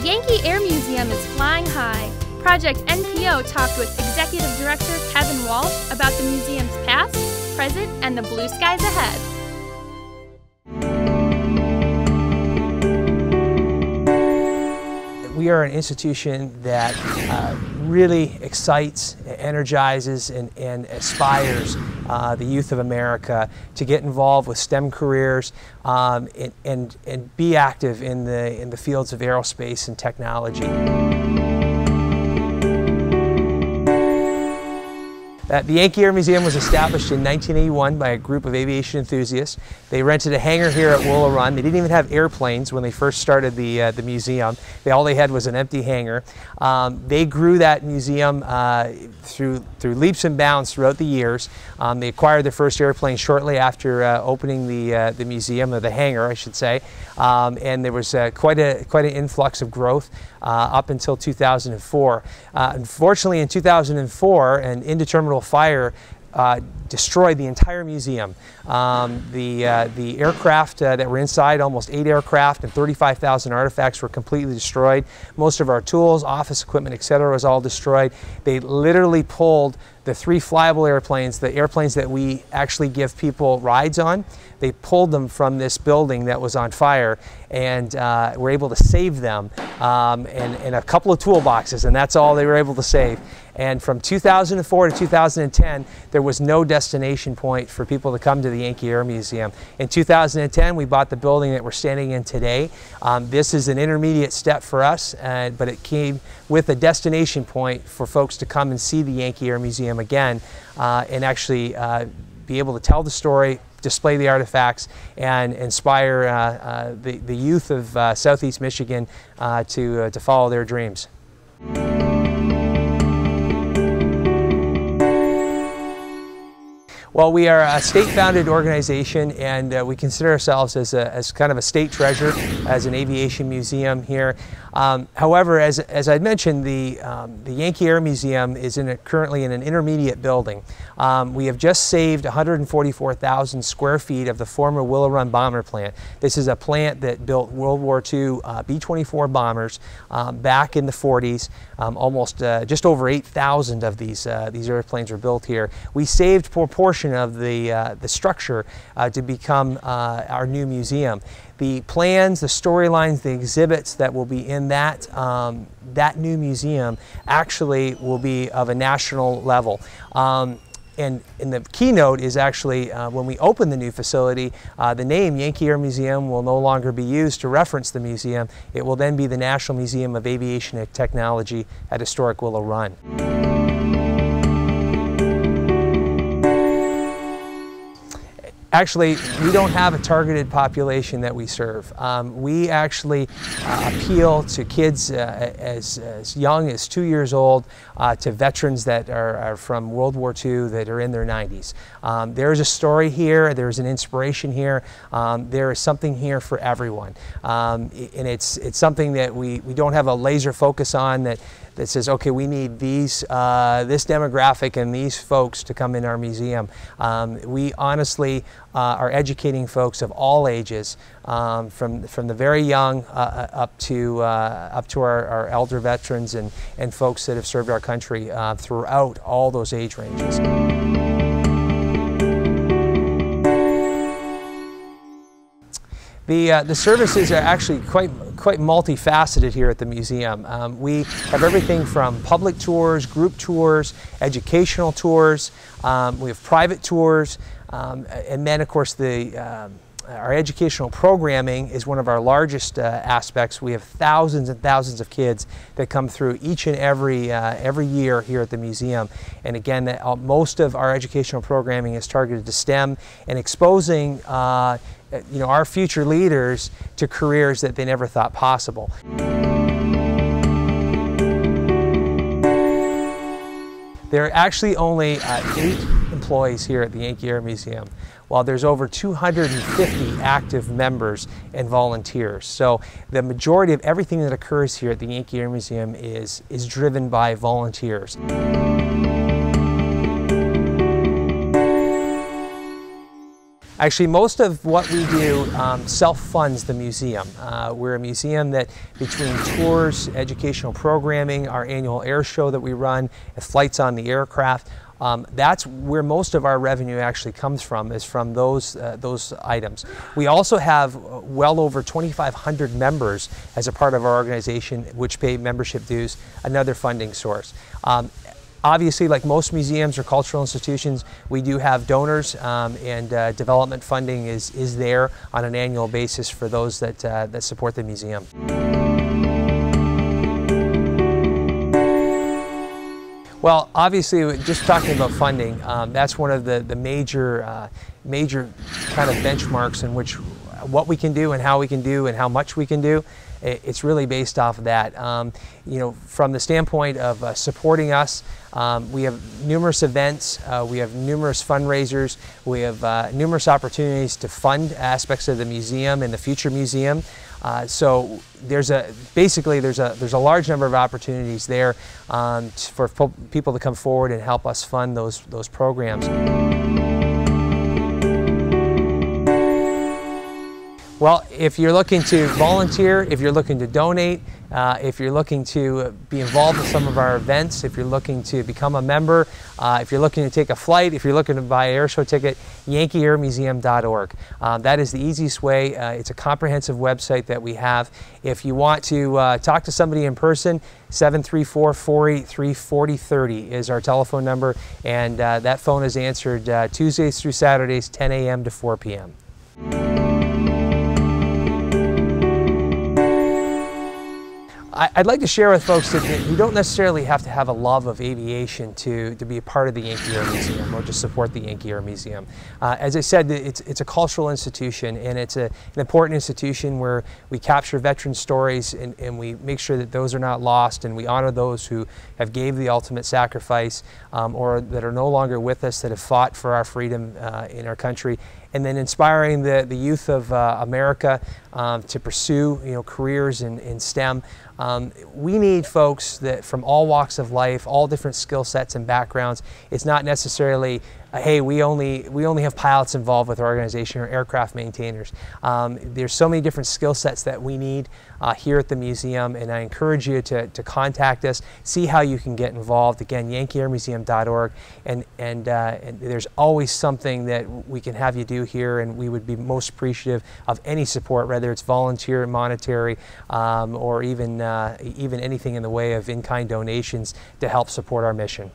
Yankee Air Museum is flying high. Project N.P.O talked with Executive Director Kevin Walsh about the museum's past, present, and the blue skies ahead. We are an institution that really excites, energizes, and aspires the youth of America to get involved with STEM careers and be active in the fields of aerospace and technology. The Yankee Air Museum was established in 1981 by a group of aviation enthusiasts. They rented a hangar here at Willow Run. They didn't even have airplanes when they first started the museum. All they had was an empty hangar. They grew that museum through leaps and bounds throughout the years. They acquired their first airplane shortly after opening the museum, or the hangar, I should say. And there was quite an influx of growth up until 2004. Unfortunately, in 2004, an indeterminate fire destroyed the entire museum. The aircraft that were inside, almost 8 aircraft and 35,000 artifacts, were completely destroyed. Most of our tools, office equipment, etc. was all destroyed. They literally pulled the 3 flyable airplanes, the airplanes that we actually give people rides on. They pulled them from this building that was on fire, and were able to save them and a couple of toolboxes, and that's all they were able to save. And from 2004 to 2010, there was no destination point for people to come to the Yankee Air Museum. In 2010, we bought the building that we're standing in today. This is an intermediate step for us, but it came with a destination point for folks to come and see the Yankee Air Museum again and actually be able to tell the story, display the artifacts, and inspire the youth of Southeast Michigan to follow their dreams. Well, we are a state-founded organization, and we consider ourselves as kind of a state treasure, as an aviation museum here. However, as I'd mentioned, the Yankee Air Museum is currently in an intermediate building. We have just saved 144,000 square feet of the former Willow Run bomber plant. This is a plant that built World War II B-24 bombers back in the 40s. Almost just over 8,000 of these airplanes were built here. We saved a portion of the structure to become our new museum. The plans, the storylines, the exhibits that will be in that new museum actually will be of a national level. And the keynote is actually when we open the new facility, the name Yankee Air Museum will no longer be used to reference the museum. It will then be the National Museum of Aviation and Technology at historic Willow Run. Actually, we don't have a targeted population that we serve. We actually appeal to kids as young as 2 years old, to veterans that are from World War II that are in their 90s. There's a story here, there's an inspiration here, there is something here for everyone. And it's something that we don't have a laser focus on that says, okay, we need this demographic and these folks to come in our museum. We honestly are educating folks of all ages, from the very young up to our elder veterans and folks that have served our country throughout all those age ranges. The services are actually quite multifaceted here at the museum. We have everything from public tours, group tours, educational tours. We have private tours, and then of course our educational programming is one of our largest aspects. We have thousands and thousands of kids that come through each and every year here at the museum. And again, most of our educational programming is targeted to STEM and exposing our future leaders to careers that they never thought possible. There are actually only 8 employees here at the Yankee Air Museum, while there's over 250 active members and volunteers. So the majority of everything that occurs here at the Yankee Air Museum is driven by volunteers. Actually, most of what we do self-funds the museum. We're a museum that, between tours, educational programming, our annual air show that we run, flights on the aircraft, that's where most of our revenue actually comes from, is from those items. We also have well over 2,500 members as a part of our organization, which pay membership dues, another funding source. Obviously, like most museums or cultural institutions, we do have donors, and development funding is there on an annual basis for those that support the museum. Well, obviously, just talking about funding, that's one of the major kind of benchmarks in which what we can do and how we can do and how much we can do. It's really based off of that. You know, from the standpoint of supporting us, we have numerous events, we have numerous fundraisers, we have numerous opportunities to fund aspects of the museum and the future museum. So there's basically a large number of opportunities there for people to come forward and help us fund those programs. Well, if you're looking to volunteer, if you're looking to donate, if you're looking to be involved in some of our events, if you're looking to become a member, if you're looking to take a flight, if you're looking to buy an airshow ticket, YankeeAirMuseum.org. That is the easiest way. It's a comprehensive website that we have. If you want to talk to somebody in person, 734-483-4030 is our telephone number, and that phone is answered Tuesdays through Saturdays, 10 a.m. to 4 p.m. I'd like to share with folks that you don't necessarily have to have a love of aviation to be a part of the Yankee Air Museum or to support the Yankee Air Museum. As I said, it's a cultural institution, and it's an important institution where we capture veteran stories and we make sure that those are not lost, and we honor those who have gave the ultimate sacrifice or that are no longer with us, that have fought for our freedom in our country. And then inspiring the youth of America to pursue careers in STEM. We need folks that from all walks of life, all different skill sets and backgrounds. It's not necessarily, hey, we only have pilots involved with our organization or aircraft maintainers. There's so many different skill sets that we need here at the museum, and I encourage you to contact us, see how you can get involved. Again, YankeeAirMuseum.org, and there's always something that we can have you do here, and we would be most appreciative of any support, whether it's volunteer, monetary, or even anything in the way of in-kind donations to help support our mission.